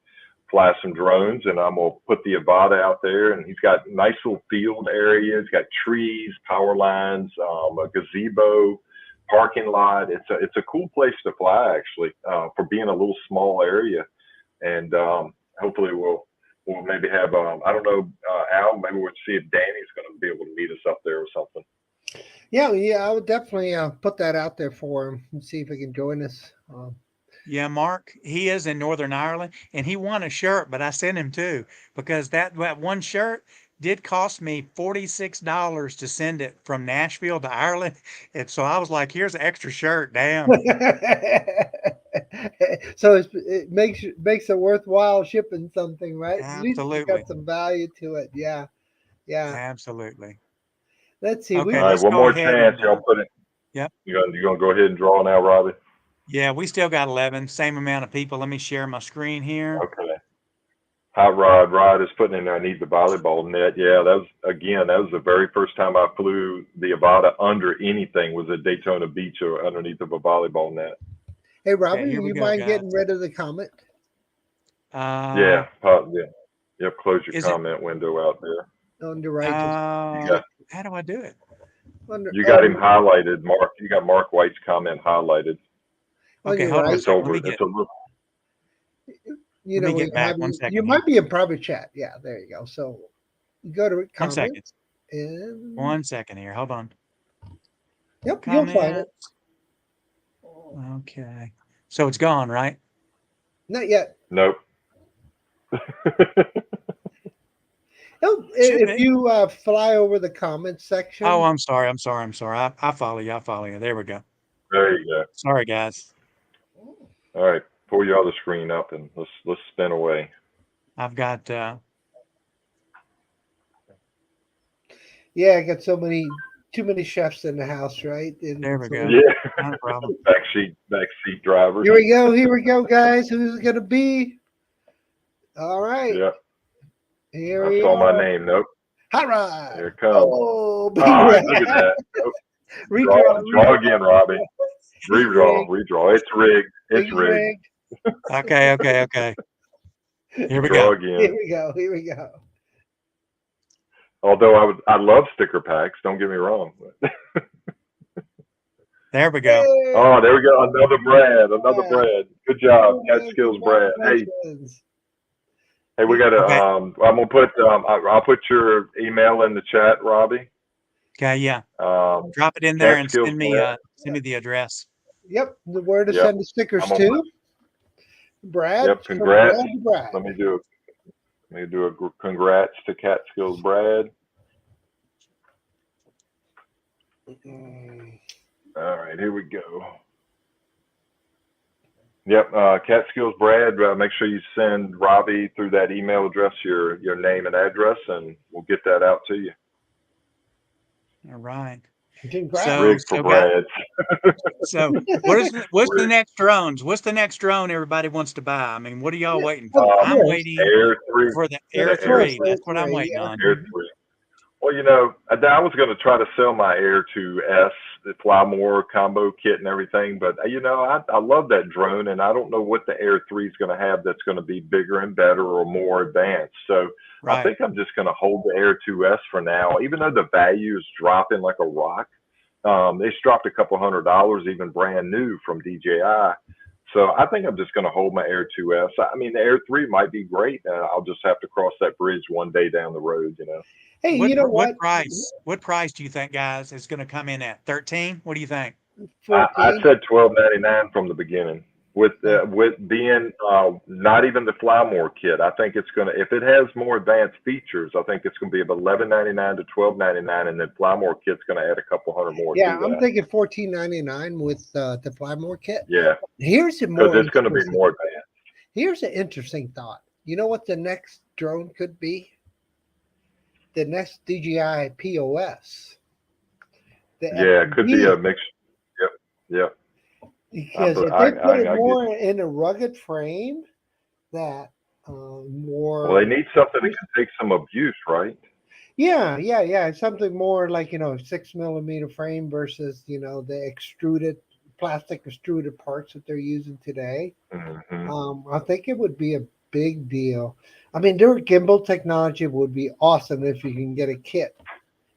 fly some drones. And I'm going to put the Avata out there. And he's got nice little field area. He's got trees, power lines, a gazebo, parking lot. It's a cool place to fly, actually, for being a little small area. And hopefully we'll maybe have, I don't know, Al, maybe we'll see if Danny's going to be able to meet us up there or something. Yeah, I would definitely put that out there for him and see if he can join us. Yeah, Mark, he is in Northern Ireland, and he won a shirt, but I sent him two because that one shirt, did cost me $46 to send it from Nashville to Ireland. And so I was like, here's an extra shirt. Damn. So it makes it worthwhile shipping something, right? At least you Absolutely. got some value to it. Yeah, yeah. Absolutely. Let's see. Okay, All right, let's one go more ahead chance. and Y'all put it. yep. You gonna go ahead and draw now, Robbie? Yeah, we still got 11, same amount of people. Let me share my screen here. Okay. Hot Rod. Rod is putting in there. I need the volleyball net. Yeah, that was the very first time I flew the Avata under anything was at Daytona Beach or underneath of a volleyball net. Hey, Okay, Robert, here we you go, mind guys. getting rid of the comment? Yeah, yeah. Yep, close your Is it comment window out there. On the right, just You got how do I do it? under, you got him highlighted, Mark. You got Mark White's comment highlighted. on Okay, your hold on a right. It's second. over. It's a little. You Let know, me we get back have 1 you second here. might be in private chat. Yeah, there you go. So you go to 1 second. comments and 1 second here. Hold on. yep, you'll find Comment. it. Okay. So it's gone, right? Not yet. Nope. No, Should if be. you fly over the comments section. Oh, I'm sorry. I follow you. I follow you. There we go. There you go. Sorry, guys. All right, pull your other screen up and let's spin away. I've got Yeah, I got too many chefs in the house, right? And there we so go. Yeah, Not a problem. backseat drivers. Here we go. Here we go, guys. Who's it gonna be? All right. Yeah, Here I we saw my are. name. Nope, Hot rod. here it comes. Oh, big All right, red. look at that. Nope. Redraw. Draw again, Robbie. Redraw. It's rigged. It's Big rigged. rig. Okay. Here we Draw go. Here again. we go. Here we go. Although I love sticker packs. Don't get me wrong. There we go. Hey, Oh, there we go. Another Brad. Good job, Catskills Brad. Hey, congratulations. we got to. Okay. I'm gonna put. I'll put your email in the chat, Robbie. Okay, yeah. Um, Drop it in there and Catskills send me Brad. the address. Yep, where to Yep. send the stickers I'm gonna to. Brad. Yep. from Congrats. Brad to Brad. Let me do a congrats to Catskills Brad. All right, here we go. Yep, Catskills Brad. Make sure you send Robbie through that email address your name and address, and we'll get that out to you. All right. Congrats. So, Rigged for Brad. So what's the next drones? What's the next drone everybody wants to buy? I mean, what are y'all waiting for? I'm waiting Air 3. for the Yeah, Air 3. Air That's what I'm 3, waiting yeah. on. Air 3. Well, I was going to try to sell my Air 2S, the Flymore combo kit and everything, but I love that drone, and I don't know what the Air 3 is going to have that's going to be bigger and better or more advanced. So I Right. think I'm just going to hold the Air 2S for now, even though the value is dropping like a rock. It's dropped a couple $100, even brand new from DJI. So I think I'm just going to hold my Air 2S. I mean, the Air 3 might be great. I'll just have to cross that bridge one day down the road, Hey, What you know what? What price do you think, guys, is going to come in at? 13? What do you think? I said $12.99 from the beginning. With being not even the Flymore kit, I think it's gonna, if it has more advanced features, I think it's gonna be about $11.99 to $12.99, and then Flymore kit's gonna add a couple hundred more. Yeah, to I'm that. thinking $14.99 with the Flymore kit. Yeah, Here's a because more. it's gonna be more advanced. Here's an interesting thought. You know what the next drone could be? The next DJI POS. Yeah, it could be a mix. Yep. Because if they put it more in a rugged frame, that more. Well, they need something that can take some abuse, right? Yeah. Something more like 6mm frame versus the plastic extruded parts that they're using today. Mm-hmm. I think it would be a big deal. I mean, their gimbal technology would be awesome if you can get a kit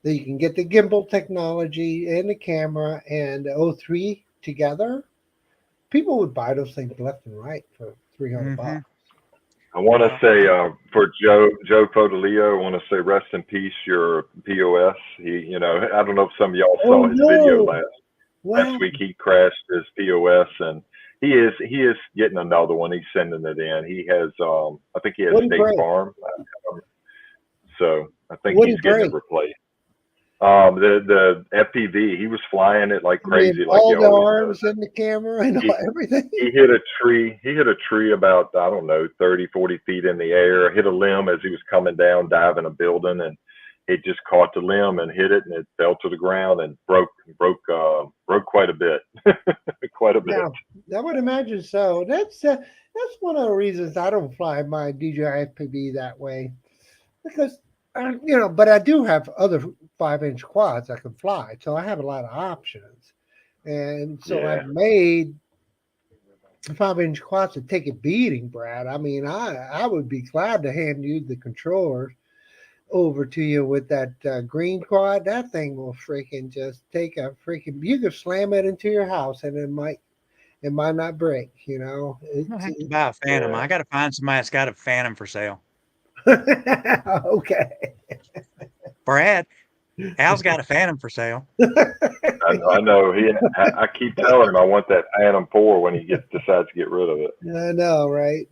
that you can get the gimbal technology and the camera and the O3 together. People would buy those things left and right for $300. I want to say for Joe Fodolio, I want to say rest in peace, your POS. He, I don't know if some of y'all saw his video last week. He crashed his POS, and he is getting another one. He's sending it in. He has, I think he has State Farm. So I think What did he's he getting break? it replaced. The FPV, he was flying it like I mean, crazy, like he all the always does. arms in the camera and He everything. he hit a tree. He hit a tree about, I don't know, 30, 40 feet in the air. Hit a limb as he was coming down, diving a building, and it just caught the limb and hit it, and it fell to the ground and broke quite a bit, quite a bit. Yeah, I would imagine so. That's one of the reasons I don't fly my DJI FPV that way because but I do have other 5-inch quads I can fly, so I have a lot of options, and so Yeah, I've made 5-inch quads to take a beating, Brad. I mean, I would be glad to hand you the controller over to you with that green quad. That thing will freaking just take a freaking. You could slam it into your house and it might not break. I'm gonna have to buy a Phantom. yeah. I gotta find somebody that's got a Phantom for sale. Okay. Brad, Al's got a Phantom for sale. I know. I keep telling him I want that Phantom 4 when he decides to get rid of it. I know, right?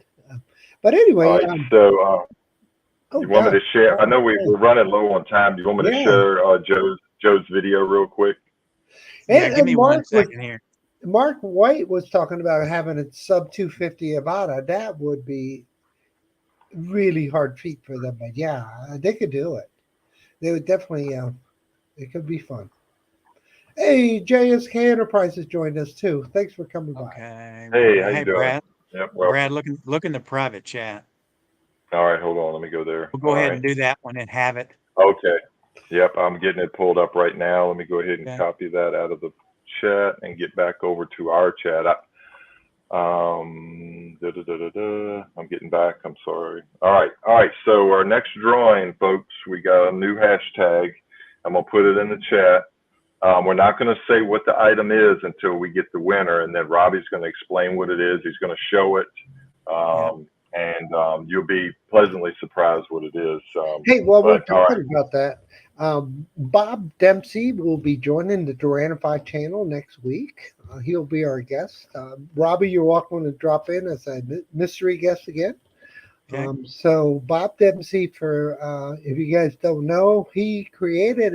But All anyway, right. So, oh you want me God, to share? I know we're running low on time. Do you want me to yeah. share Joe's video real quick? Yeah, give And me Mark 1 second here. Mark White was talking about having a sub 250 Avata. That would be really hard feat for them, but yeah, they could do it. They would definitely. It could be fun. Hey, JSK Enterprises joined us too. Thanks for coming by. Okay. Hey, how you Hey, doing? Brad. Yep. Brad, Welcome. look in the private chat. All right. Hold on. Let me go there. We'll go All ahead right. and do that one and have it. Okay. Yep. I'm getting it pulled up right now. Let me go ahead and Okay. copy that out of the chat and get back over to our chat. I'm getting back. I'm sorry. All right. So our next drawing, folks, we got a new hashtag. I'm gonna put it in the chat. We're not going to say what the item is until we get the winner, and then Robbie's going to explain what it is. He's going to show it, and you'll be pleasantly surprised what it is. Hey, while we're But all right. talking about that, Bob Dempsey will be joining the Duranify channel next week. He'll be our guest. Robbie, you're welcome to drop in as a mystery guest again. Okay. So Bob Dempsey, for if you guys don't know, he created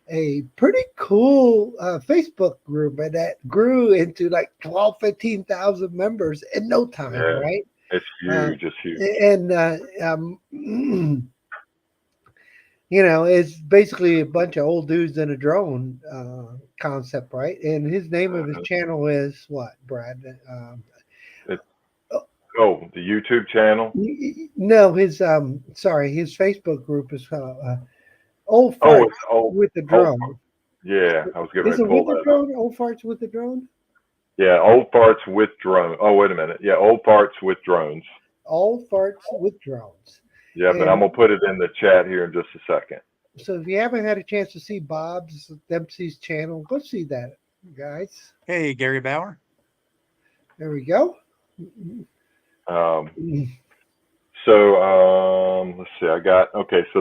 a pretty cool Facebook group, and that grew into like 12, 15,000 members in no time, Yeah, right? it's huge. It's huge. And it's basically a bunch of old dudes in a drone concept, right? And his name of his channel is what, Brad? The YouTube channel. No, his his Facebook group is Old Oh, Farts it's old. with the Drone. Yeah, I was getting Is ready it to pull with the that up. drone? Old Farts with the Drone? Yeah, old farts with drone. Oh, wait a minute. Yeah, old farts with drones. Old Farts with Drones. Yeah, but I'm gonna put it in the chat here in just a second. So if you haven't had a chance to see Bob's Dempsey's channel, go see that, guys. Hey, Gary Bauer. There we go. Let's see. So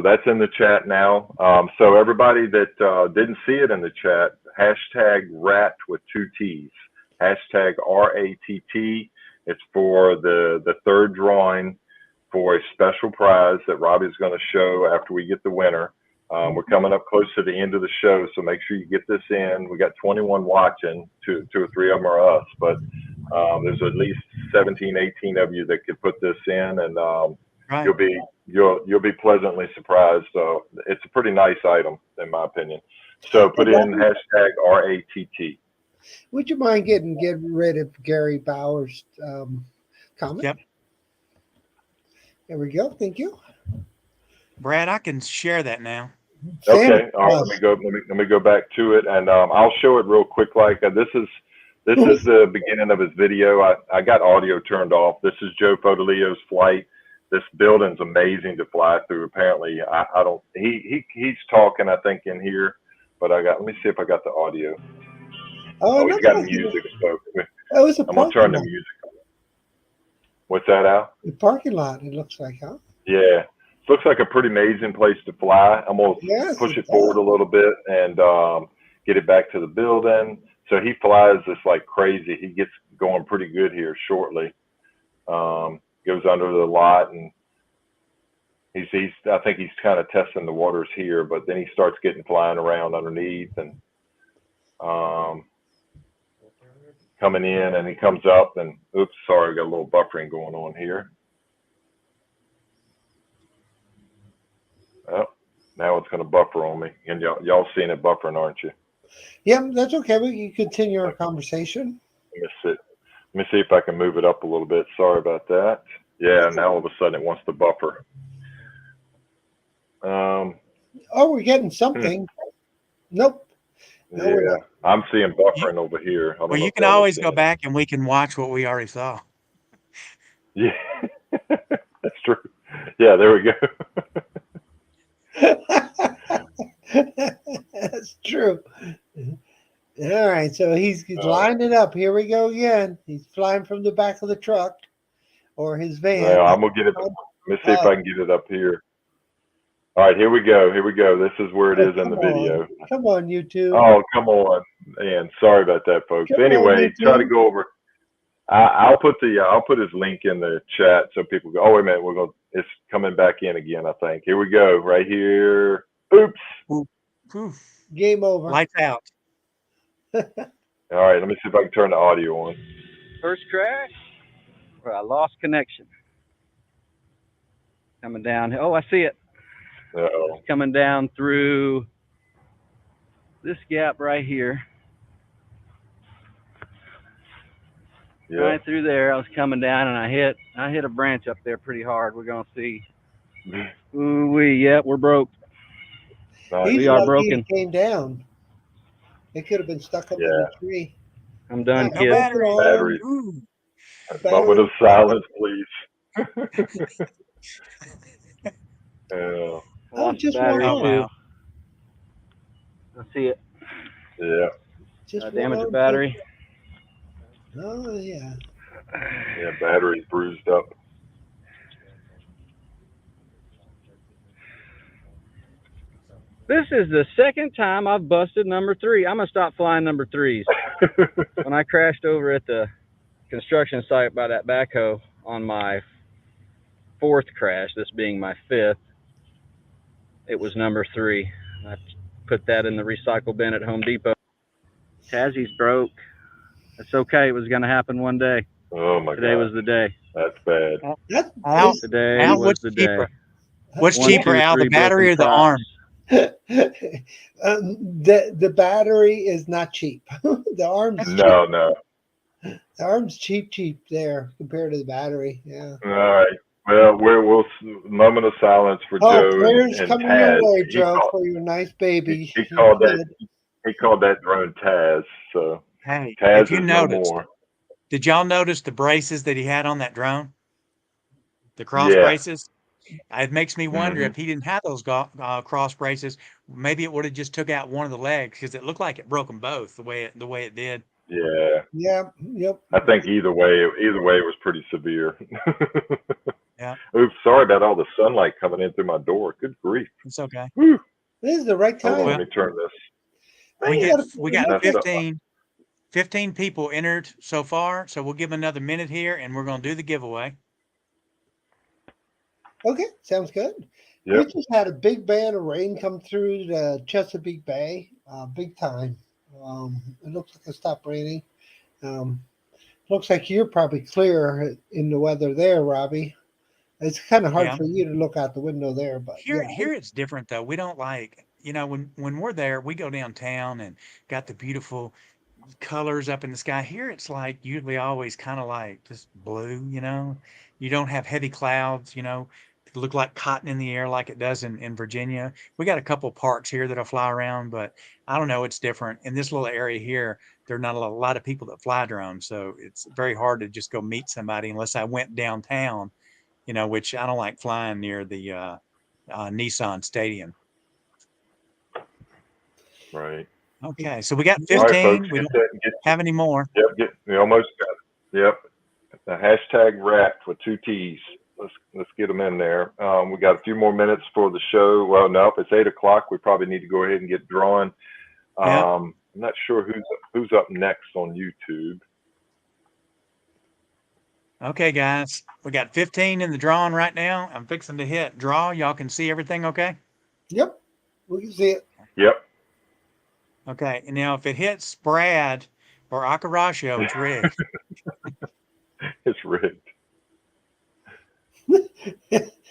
that's in the chat now. So everybody that didn't see it in the chat, hashtag RAT with 2 T's. Hashtag RATT. It's for the third drawing for a special prize that Robbie's going to show after we get the winner. We're coming up close to the end of the show, so make sure you get this in. We got 21 watching, two or three of them are us, but there's at least 17, 18 of you that could put this in, and Right. you'll be pleasantly surprised. So it's a pretty nice item, in my opinion. So put in hashtag RATT. Would you mind getting rid of Gary Bauer's comment? Yep. There we go. Thank you. Brad, I can share that now. Okay. All right. Let me go back to it, and I'll show it real quick. Like this is the beginning of his video. I got audio turned off. This is Joe Fodolio's flight. This building's amazing to fly through. Apparently, I don't. He's talking, I think, in here, but let me see if I got the audio. Oh, he's got music. So I'm gonna turn the music on. What's that, Al? The parking lot. It looks like, huh? Yeah. Looks like a pretty amazing place to fly. I'm going to push it forward a little bit and get it back to the building. So he flies this like crazy. He gets going pretty good here shortly. Goes under the lot and I think he's kind of testing the waters here, but then he starts getting flying around underneath and coming in, and he comes up and oops, sorry, I got a little buffering going on here. Oh, now it's going to buffer on me, and y'all seeing it buffering, aren't you? Yeah, that's okay. We can continue our conversation. Let me see if I can move it up a little bit. Sorry about that. Yeah, now all of a sudden it wants to buffer. Oh, we're getting something. Nope. No, we're Yeah, not. I'm seeing buffering over here. I don't Well, know you if can y'all are always go seeing it. back and we can watch what we already saw. Yeah, that's true. Yeah, there we go. That's true. All right, so he's lined it up. Here we go again. He's flying from the back of the truck or his van. Well, I'm gonna get it. Let me see if I can get it up here. All right, here we go. Here we go. This is where it is in the video. Come on, YouTube. Oh, come on, man. Sorry about that, folks. Come Anyway, on, try to go over. I'll put his link in the chat so people go. Oh wait a minute, it's coming back in again. I think. Here we go. Right here. Oops. Oof. Game over. Lights out. All right, let me see if I can turn the audio on. First crash, where I lost connection. Coming down. Oh, I see it. Uh-oh. It's coming down through this gap right here. Yeah. Right through there. I was coming down and I hit a branch up there pretty hard. We're gonna see. Ooh, we're broke. Nice. He's We are lucky broken. He came down. It could have been stuck up in the tree. I'm done, No kids. battery. Batteries. Ooh. Moment of silence, please. Lost just battery one too. Wow. I see it. Yeah. Just Damage one the battery. Oh yeah. Yeah, battery's bruised up. This is the second time I've busted number 3. I'm gonna stop flying number 3s. When I crashed over at the construction site by that backhoe on my 4th crash, this being my 5th, it was number 3. I put that in the recycle bin at Home Depot. Tassie's broke. It's okay. It was going to happen one day. Oh my God. Today was the day. That's bad. Today was what's the cheaper? day. What's 1, cheaper, 2, Al, the 3 battery or broken the props. arm? The battery is not cheap. The arm's No. The arm's cheap there compared to the battery. Yeah. All right. Well, we'll moment of silence for Joe prayers and coming Taz. your way, Joe, for your nice baby. He called that drone Taz. So Hey, Taz if you is no noticed, more. did y'all notice the braces that he had on that drone? The cross Yeah. braces? It makes me wonder Mhm. if he didn't have those cross braces, maybe it would have just took out one of the legs because it looked like it broke them both the way it did. Yeah. Yeah. Yep. I think either way it was pretty severe. Yeah. Oops, sorry about all the sunlight coming in through my door. Good grief. It's okay. Whew. This is the right Hold time. on, let me turn this. We got Messed up. 15 people entered so far, so we'll give them another minute here and we're going to do the giveaway. Okay, sounds good. Yep. We just had a big band of rain come through the Chesapeake Bay, big time. It looks like it stopped raining. Looks like you're probably clear in the weather there, Robbie. It's kind of hard Yeah. for you to look out the window there, but Here it's different though. We don't like, when we're there, we go downtown and got the beautiful colors up in the sky. Here it's like usually always kind of like just blue, You don't have heavy clouds, that look like cotton in the air like it does in Virginia. We got a couple parks here that'll fly around, but I don't know, it's different. In this little area here, there are not a lot of people that fly drones, so it's very hard to just go meet somebody unless I went downtown, which I don't like flying near the Nissan Stadium. Right. Okay, so we got All right, 15. folks, We don't have any more. Yep, we almost got it. Yep. The hashtag wrapped with 2 T's. Let's get them in there. We got a few more minutes for the show. Well, no, if it's 8 o'clock, we probably need to go ahead and get drawing. Yeah. I'm not sure who's up next on YouTube. Okay, guys, we got 15 in the drawing right now. I'm fixing to hit draw. Y'all can see everything okay? Yep, we can see it. Yep. Okay, and now if it hits Brad or Akarashio, it's rigged. It's rigged.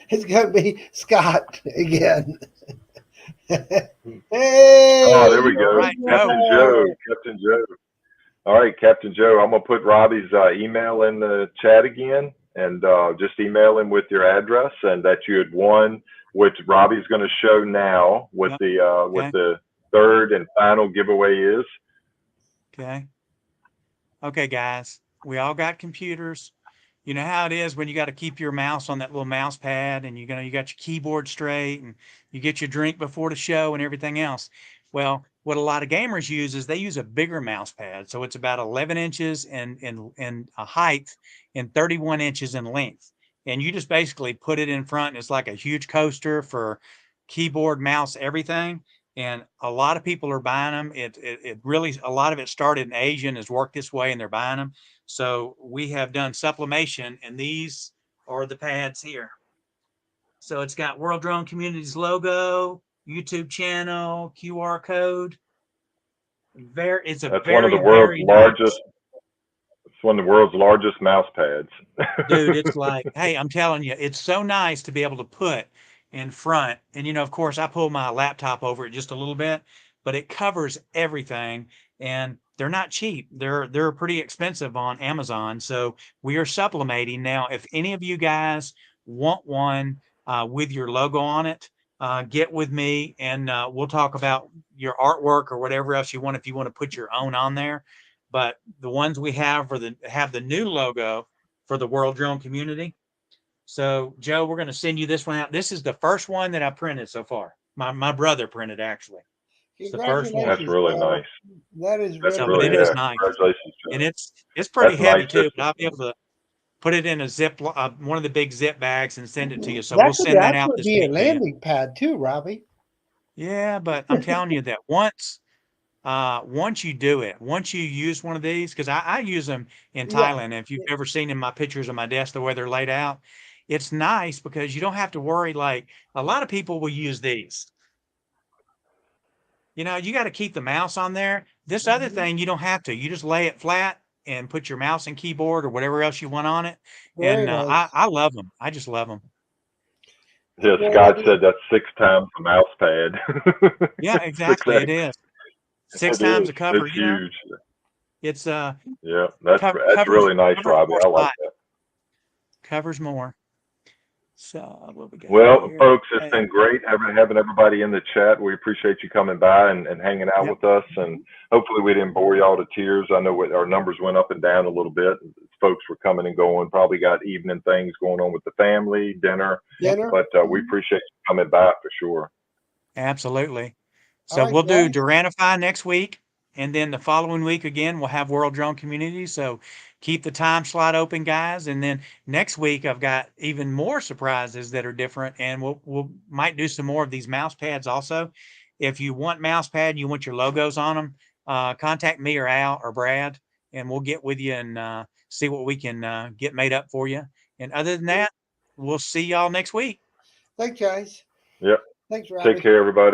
It's gonna be Scott again. Hey, Oh, there we go. Right, Captain Joe. Captain Joe. All right, Captain Joe. I'm gonna put Robbie's email in the chat again, and just email him with your address and that you had won, which Robbie's going to show now what Yep. what Okay. the third and final giveaway is. Okay. Okay, guys, we all got computers. You know how it is when you got to keep your mouse on that little mouse pad, and you got your keyboard straight, and you get your drink before the show and everything else. Well, what a lot of gamers use is they use a bigger mouse pad. So it's about 11 inches in height and 31 inches in length. And you just basically put it in front. And it's like a huge coaster for keyboard, mouse, everything. And a lot of people are buying them. It really, a lot of it started in Asia and has worked this way, and they're buying them. So we have done sublimation, and these are the pads here. So it's got World Drone Community's logo, YouTube channel, QR code. It's a That's very, one of the world's very largest. nice. It's one of the world's largest mouse pads. Dude, it's like, hey, I'm telling you, it's so nice to be able to put in front. And, of course, I pull my laptop over it just a little bit, but it covers everything. And they're not cheap. They're pretty expensive on Amazon. So we are sublimating. Now, if any of you guys want one with your logo on it, get with me, and we'll talk about your artwork or whatever else you want if you want to put your own on there. But the ones we have have the new logo for the World Drone Community. So, Joe, we're going to send you this one out. This is the first one that I printed so far. My brother printed, actually. It's the first one. That's really Joe. nice. That is That's really but it really, is yeah. nice, Congratulations, Joe. and it's pretty That's heavy nice too. system. But I'll be able to put it in a one of the big zip bags and send it to you. So that we'll could send that out actually this be a week to you. landing pad too, Robbie. Yeah, but I'm telling you that once you do it, once you use one of these, because I use them in Yeah. Thailand. If you've ever seen in my pictures of my desk, the way they're laid out, it's nice because you don't have to worry. Like a lot of people will use these. You got to keep the mouse on there. This other thing, you don't have to. You just lay it flat and put your mouse and keyboard or whatever else you want on it. Very And nice. I love them. I just love them. Yeah, Scott said that's 6 times the mouse pad. Yeah, exactly. It is 6 times the cover. It's huge. It's Yeah, that's covers really nice, Robbie. more I like spot, that. covers more. So what we got Well, here? folks, it's Okay. been great having everybody in the chat. We appreciate you coming by and hanging out Yep. with us. And hopefully we didn't bore y'all to tears. I know our numbers went up and down a little bit. Folks were coming and going, probably got evening things going on with the family, dinner. But we appreciate you coming by for sure. Absolutely. All So right, we'll do guys. Duranify next week. And then the following week again, we'll have World Drone Community. So keep the time slot open, guys. And then next week, I've got even more surprises that are different. And we'll might do some more of these mouse pads also. If you want mouse pad, you want your logos on them, contact me or Al or Brad, and we'll get with you and see what we can get made up for you. And other than that, we'll see y'all next week. Thanks, guys. Yep. Thanks, Robbie. Take care, everybody.